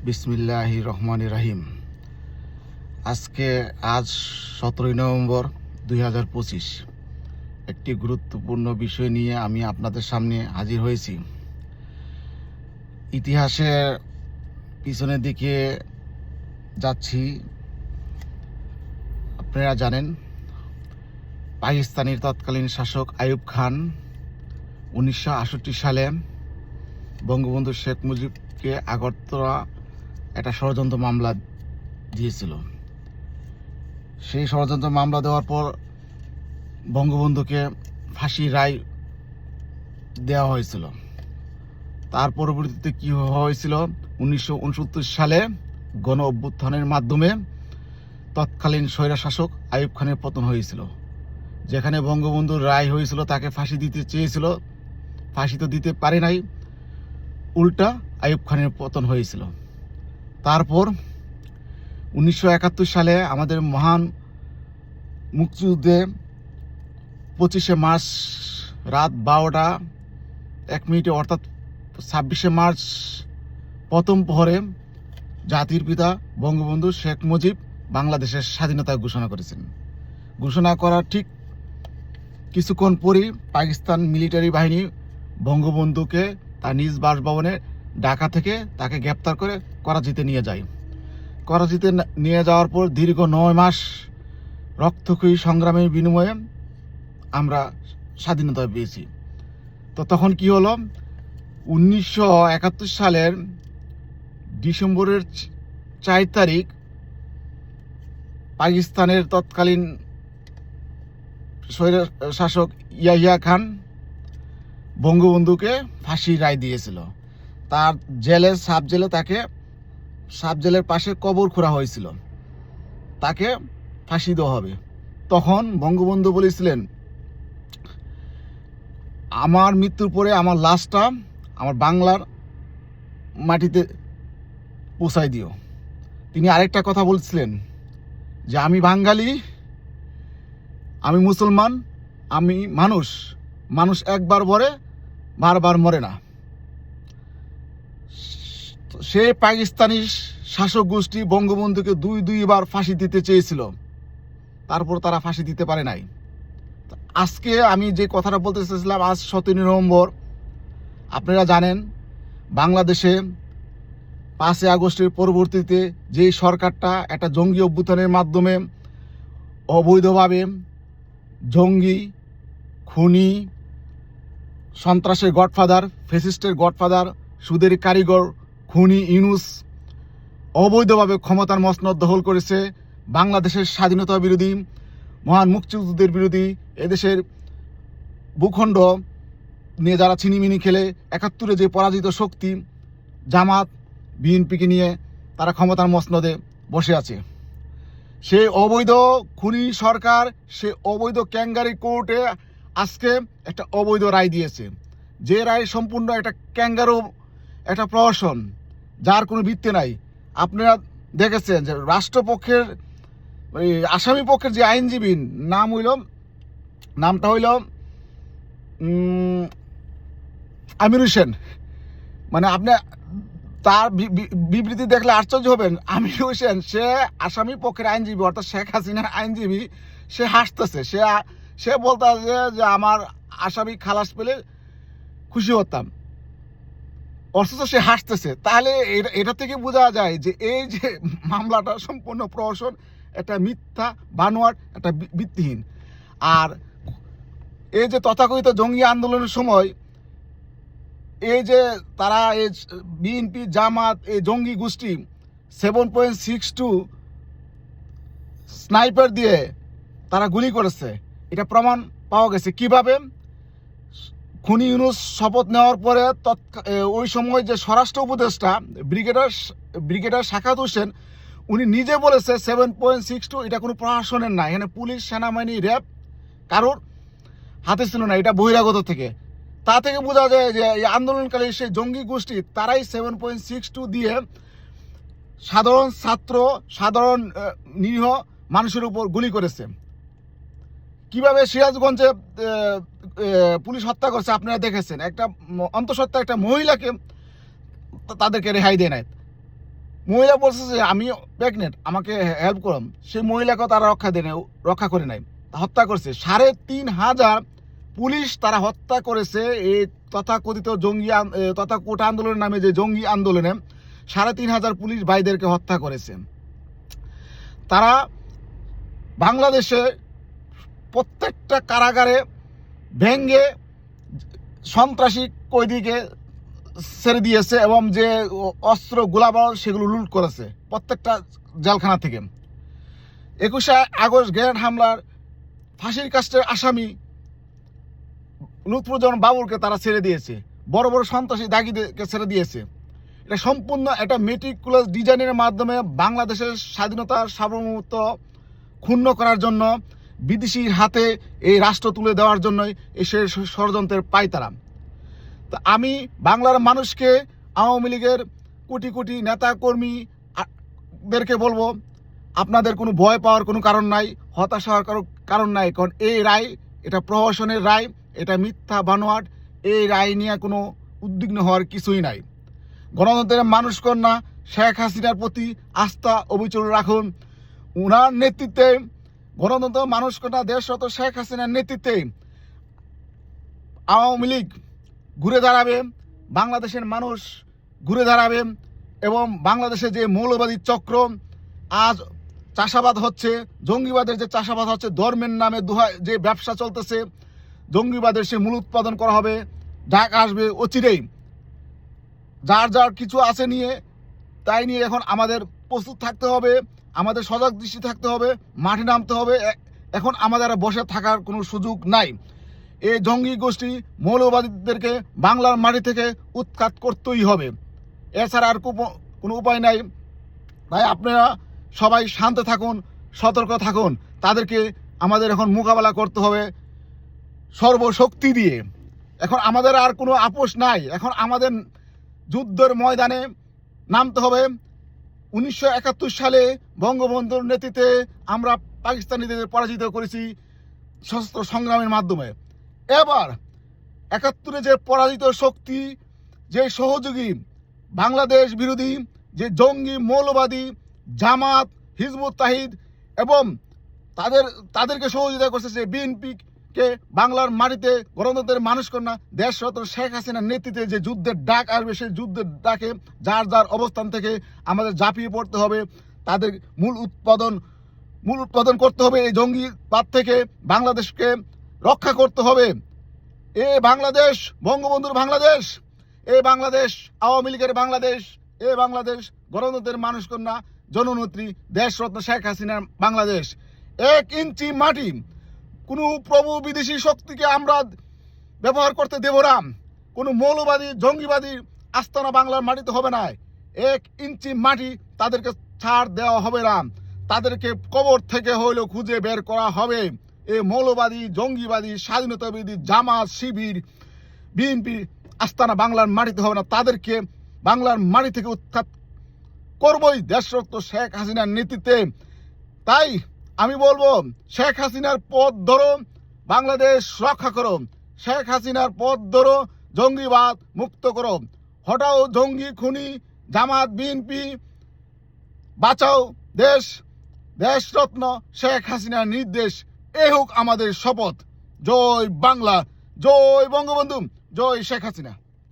বিসমিল্লাহির রহমানির রহিম। আজ 17 নভেম্বর 2025 একটি গুরুত্বপূর্ণ বিষয় নিয়ে আমি আপনাদের সামনে হাজির হয়েছি। ইতিহাসের পিছনের দিকে যাচ্ছি। আপনারা জানেন, পাকিস্তানের তৎকালীন শাসক আইয়ুব খান 1968 সালে বঙ্গবন্ধু শেখ মুজিবকে আগরতলা একটা ষড়যন্ত্র মামলা দিয়েছিল। সেই ষড়যন্ত্র মামলা দেওয়ার পর বঙ্গবন্ধুকে ফাঁসির রায় দেওয়া হয়েছিল। তার পরবর্তীতে কি হয়েছিল, 1969 সালে গণ অভ্যুত্থানের মাধ্যমে তৎকালীন স্বৈরশাসক আইয়ুব খানের পতন হয়েছিল। যেখানে বঙ্গবন্ধুর রায় হয়েছিল, তাকে ফাঁসি দিতে চেয়েছিল, ফাঁসি তো দিতে পারে নাই, উল্টা আইয়ুব খানের পতন হয়েছিল। তারপর 1971 সালে আমাদের মহান মুক্তিযুদ্ধে 25শে মার্চ রাত 12:01 অর্থাৎ 26শে মার্চ প্রথম প্রহরে জাতির পিতা বঙ্গবন্ধু শেখ মুজিব বাংলাদেশের স্বাধীনতা ঘোষণা করেছেন। ঘোষণা করার ঠিক কিছুক্ষণ পরই পাকিস্তান মিলিটারি বাহিনী বঙ্গবন্ধুকে তার নিজ বাসভবনে ঢাকা থেকে তাকে গ্রেপ্তার করে করাচিতে নিয়ে যায়। করাচিতে নিয়ে যাওয়ার পর দীর্ঘ 9 মাস রক্তক্ষয়ী সংগ্রামের বিনিময়ে আমরা স্বাধীনতা পেয়েছি। তো তখন কি হলো, 1971 সালের ডিসেম্বরের 4 তারিখ পাকিস্তানের তৎকালীন স্বৈরশাসক ইয়াহিয়া খান বঙ্গবন্ধুকে ফাঁসির রায় দিয়েছিল। তার সাব জেলের পাশে কবর খোঁড়া হয়েছিল, তাকে ফাঁসি দেওয়া হবে। তখন বঙ্গবন্ধু বলেছিলেন, আমার মৃত্যুর পরে আমার লাশটা আমার বাংলার মাটিতে পৌঁছায় দিও। তিনি আরেকটা কথা বলছিলেন যে আমি বাঙালি, আমি মুসলমান, আমি মানুষ একবার মরে বারবার মরে না। সে পাকিস্তানি শাসক গোষ্ঠী বঙ্গবন্ধুকে দুইবার ফাঁসি দিতে চেয়েছিল, তারপর তারা ফাঁসি দিতে পারে নাই। আজকে আমি যে কথাটা বলতে চাইছিলাম, আজ 17 নভেম্বর আপনারা জানেন, বাংলাদেশে 5ই আগস্টের পরবর্তীতে যে সরকারটা একটা জঙ্গি অভ্যুত্থানের মাধ্যমে অবৈধভাবে জঙ্গি, খুনি, সন্ত্রাসের গডফাদার, ফ্যাসিস্টের গডফাদার, সুদের কারিগর খুনি ইউনূস অবৈধভাবে ক্ষমতার মসনদ দখল করেছে, বাংলাদেশের স্বাধীনতা বিরোধী, মহান মুক্তিযুদ্ধের বিরোধী, এদেশের ভূখণ্ড নিয়ে যারা ছিনিমিনি খেলে 71-এ যে পরাজিত শক্তি জামাত বিএনপিকে নিয়ে তারা ক্ষমতার মসনদে বসে আছে। সেই অবৈধ খুনি সরকার, সে অবৈধ ক্যাঙ্গারি কোর্টে আজকে একটা অবৈধ রায় দিয়েছে, যে রায় সম্পূর্ণ একটা ক্যাঙ্গারু, একটা প্রহসন, যার কোনো ভিত্তি নাই। আপনারা দেখেছেন যে রাষ্ট্রপক্ষের আসামি পক্ষের যে আইনজীবী নামটা হইল আমির হোসেন, মানে আপনি তার বিবৃতি দেখলে আশ্চর্য হবেন। আমির হোসেন, সে আসামি পক্ষের আইনজীবী, অর্থাৎ শেখ হাসিনার আইনজীবী, সে হাসতেছে, সে বলতেছে যে আমার আসামি খালাস পেলে খুশি হতাম, অথচ সে হাসতেছে। তাহলে এটা থেকে বোঝা যায় যে এই যে মামলাটা সম্পূর্ণ প্রহসন, একটা মিথ্যা বানোয়াট, একটা ভিত্তিহীন। আর এই যে তথাকথিত জঙ্গি আন্দোলনের সময় এই যে তারা এই বিএনপি, জামাত, এই জঙ্গি গোষ্ঠী 7.62 স্নাইপার দিয়ে তারা গুলি করেছে, এটা প্রমাণ পাওয়া গেছে। কিভাবে? খুনি ইউনূস শপথ নেওয়ার পরে ওই সময় যে স্বরাষ্ট্র উপদেষ্টা ব্রিগেডার শাখাত হোসেন, উনি নিজে বলেছে 7.62 এটা কোনো প্রশাসনের না, এখানে পুলিশ, সেনাবাহিনী, র্যাব কারোর হাতে ছিল না, এটা বহিরাগত থেকে। তা থেকে বোঝা যায় যে এই আন্দোলনকালে সেই জঙ্গি গোষ্ঠী তারাই 7.62 দিয়ে সাধারণ ছাত্র, সাধারণ নিরীহ মানুষের উপর গুলি করেছে। কিভাবে সিরাজগঞ্জে পুলিশ হত্যা করছে আপনারা দেখেছেন, একটা অন্তঃসত্ত্বা একটা মহিলাকে তাদেরকে রেহাই দেয় নাই। মহিলা বলছে যে আমি প্রেগনেন্ট, আমাকে হেল্প করুন। সেই মহিলাকেও তারা রক্ষা করে নাই, হত্যা করছে। ৩,৫০০ পুলিশ তারা হত্যা করেছে এই তথাকথিত তথা কোটা আন্দোলনের নামে যে জঙ্গি আন্দোলনে ৩,৫০০ পুলিশ ভাইদেরকে হত্যা করেছে। তারা বাংলাদেশে প্রত্যেকটা কারাগারে ভেঙ্গে সন্ত্রাসী কয়েদিকে ছেড়ে দিয়েছে এবং যে অস্ত্র গোলাবারুদ সেগুলো লুট করেছে প্রত্যেকটা জেলখানা থেকে। ২১শে আগস্ট গ্রেনেড হামলার ফাঁসির কাস্টের আসামি লুৎফুজ্জামান বাবুরকে তারা ছেড়ে দিয়েছে, বড় বড় সন্ত্রাসী দাগিদেরকে ছেড়ে দিয়েছে। এটা সম্পূর্ণ একটা মেটিকুলাস ডিজাইনের মাধ্যমে বাংলাদেশের স্বাধীনতার সার্বভৌমত্ব ক্ষুণ্ণ করার জন্য, বিদেশির হাতে এই রাষ্ট্র তুলে দেওয়ার জন্যই এই ষড়যন্ত্রের পায়তারা। তো আমি বাংলার মানুষকে, আওয়ামী লীগের কোটি কোটি নেতা কর্মীদেরকে বলবো, আপনাদের কোনো ভয় পাওয়ার কোনো কারণ নাই, হতাশ হওয়ার কারণ নাই। কারণ এই রায়, এটা প্রহসনের রায়, এটা মিথ্যা বানোয়াট। এই রায় নিয়ে কোনো উদ্বিগ্ন হওয়ার কিছুই নাই। গণতন্ত্রের মানুষ কন্যা শেখ হাসিনার প্রতি আস্থা অবিচল রাখুন। উনার নেতৃত্বে, গণতন্ত্র মানুষ কন্যা দেশরত শেখ হাসিনার নেতৃত্বে আওয়ামী লীগ ঘুরে দাঁড়াবে, বাংলাদেশের মানুষ ঘুরে দাঁড়াবে এবং বাংলাদেশে যে মৌলবাদী চক্র আজ চাষাবাদ হচ্ছে, জঙ্গিবাদের যে চাষাবাদ হচ্ছে, ধর্মের নামে যে ব্যবসা চলতেছে, জঙ্গিবাদের সে মূল উৎপাদন করা হবে, ডাক আসবে অচিরেই। যার যার কিছু আছে নিয়ে, তাই নিয়ে এখন আমাদের প্রস্তুত থাকতে হবে, আমাদের সজাগ দৃষ্টি থাকতে হবে, মাঠে নামতে হবে। এখন আমাদের আর বসে থাকার কোনো সুযোগ নাই। এই জঙ্গি গোষ্ঠী মৌলবাদীদেরকে বাংলার মাটি থেকে উৎখাত করতেই হবে, এছাড়া আর কোনো উপায় নাই। তাই আপনারা সবাই শান্ত থাকুন, সতর্ক থাকুন। তাদেরকে আমাদের এখন মোকাবেলা করতে হবে সর্বশক্তি দিয়ে। এখন আমাদের আর কোনো আপোষ নাই। এখন আমাদের যুদ্ধের ময়দানে নামতে হবে। ১৯৭১ সালে বঙ্গবন্ধুর নেতৃত্বে আমরা পাকিস্তানিদের পরাজিত করেছি সশস্ত্র সংগ্রামের মাধ্যমে। এবার ৭১ যে পরাজিত শক্তি, যে সহযোগী বাংলাদেশ বিরোধী যে জঙ্গি মৌলবাদী জামাত, হিজবুত তাহিদ এবং তাদেরকে সহযোগিতা করছে যে বিএনপিকে বাংলার মাটিতে গণতন্ত্রের মানুষ কন্যা দেশরত্ন শেখ হাসিনার নেতৃত্বে যে যুদ্ধের ডাক আসবে, সেই যুদ্ধের ডাকে যার যার অবস্থান থেকে আমাদের ঝাঁপিয়ে পড়তে হবে। তাদের মূল উৎপাদন করতে হবে। এই জঙ্গিবাদ থেকে বাংলাদেশকে রক্ষা করতে হবে। এ বাংলাদেশ বঙ্গবন্ধুর বাংলাদেশ, এ বাংলাদেশ আওয়ামী লীগের বাংলাদেশ, এ বাংলাদেশ গণতন্ত্রের মানুষ কন্যা জননেত্রী দেশরত্ন শেখ হাসিনার বাংলাদেশ। ১ ইঞ্চি মাটি কোনো প্রভু বিদেশি শক্তিকে আমরা ব্যবহার করতে দেব না। কোনো মৌলবাদী জঙ্গিবাদী আস্তানা বাংলার মাটিতে হবে না। ১ ইঞ্চি মাটি তাদেরকে ছাড় দেওয়া হবে না। তাদেরকে কবর থেকে হইলেও খুঁজে বের করা হবে। এই মৌলবাদী জঙ্গিবাদী স্বাধীনতাবিরোধী জামাত, শিবির, বিএনপি আস্তানা বাংলার মাটিতে হবে না। তাদেরকে বাংলার মাটি থেকে উৎখাত করবই দেশরত্ন শেখ হাসিনার নেতৃত্বে। তাই আমি বলবো, শেখ হাসিনার পথ ধরো, বাংলাদেশ রক্ষা করো। শেখ হাসিনার পথ ধরো, জঙ্গিবাদ মুক্ত করো। হটাও জঙ্গি খুনি জামাত বিএনপি, বাঁচাও দেশ। দেশরত্ন শেখ হাসিনার নির্দেশ, এ হোক আমাদের শপথ। জয় বাংলা, জয় বঙ্গবন্ধু, জয় শেখ হাসিনা।